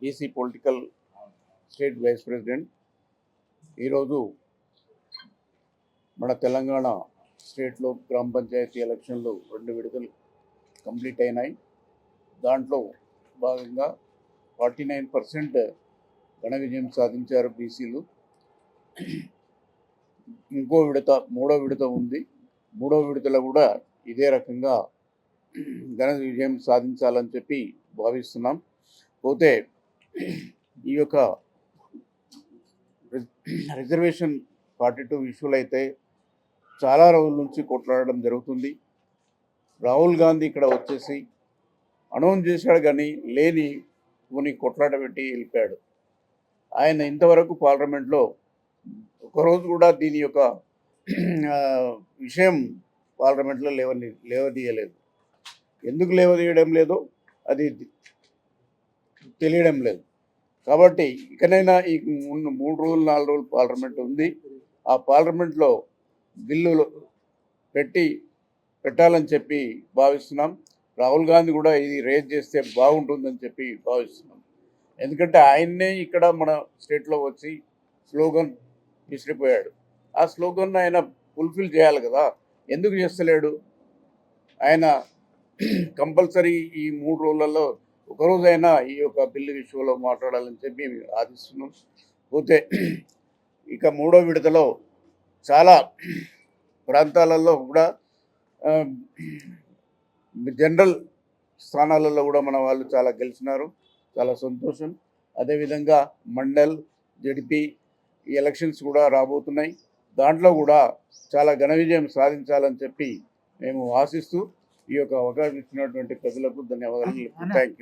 EC political state vice president. ఈరోజు మన తెలంగాణ స్టేట్లో గ్రామ పంచాయతీ ఎలక్షన్లు 2 విడతలు కంప్లీట్ అయినాయి. దాంట్లో భాగంగా 49% ఘన విజయం సాధించారు బీసీలు. ఇంకో విడత 3వ విడత ఉంది. 3వ విడతలో కూడా ఇదే రకంగా ఘన విజయం సాధించాలని చెప్పి భావిస్తున్నాం. పోతే ఈ యొక్క రిజర్వేషన్ 42 ఇష్యూలు అయితే చాలా రోజుల నుంచి కొట్లాడడం జరుగుతుంది. రాహుల్ గాంధీ ఇక్కడ వచ్చేసి అనౌన్స్ చేశాడు కానీ లేని కొన్ని కొట్లాట పెట్టి వెళ్ళిపోయాడు. ఆయన ఇంతవరకు పార్లమెంట్లో ఒకరోజు కూడా దీని యొక్క విషయం పార్లమెంట్లో లేవదీయలేదు. ఎందుకు లేవదీయడం లేదో అది తెలియడం లేదు. కాబట్టి ఇకనైనా ఈ 3 రోజులు 4 రోజులు పార్లమెంట్ ఉంది. ఆ పార్లమెంట్లో బిల్లులు పెట్టాలని చెప్పి భావిస్తున్నాం. రాహుల్ గాంధీ కూడా ఇది రేజ్ చేస్తే బాగుంటుందని చెప్పి భావిస్తున్నాం. ఎందుకంటే ఆయన్నే ఇక్కడ మన స్టేట్లో వచ్చి స్లోగన్ విసిరిపోయాడు. ఆ స్లోగన్ ఆయన ఫుల్ఫిల్ చేయాలి కదా, ఎందుకు చేస్తలేడు? ఆయన కంపల్సరీ ఈ 3 రోజులలో ఒకరోజైనా ఈ యొక్క బిల్లు విషయంలో మాట్లాడాలని చెప్పి ఆశిస్తున్నాం. పోతే ఇక 3వ విడతలో చాలా ప్రాంతాలలో కూడా జనరల్ స్థానాలలో కూడా మన వాళ్ళు చాలా గెలిచినారు, చాలా సంతోషం. అదేవిధంగా మండల్, జడిపి ఈ ఎలక్షన్స్ కూడా రాబోతున్నాయి. దాంట్లో కూడా చాలా ఘన విజయం సాధించాలని చెప్పి మేము ఆశిస్తూ ఈ యొక్క అవకాశం ఇచ్చినటువంటి ప్రజలకు ధన్యవాదాలు. Thank you.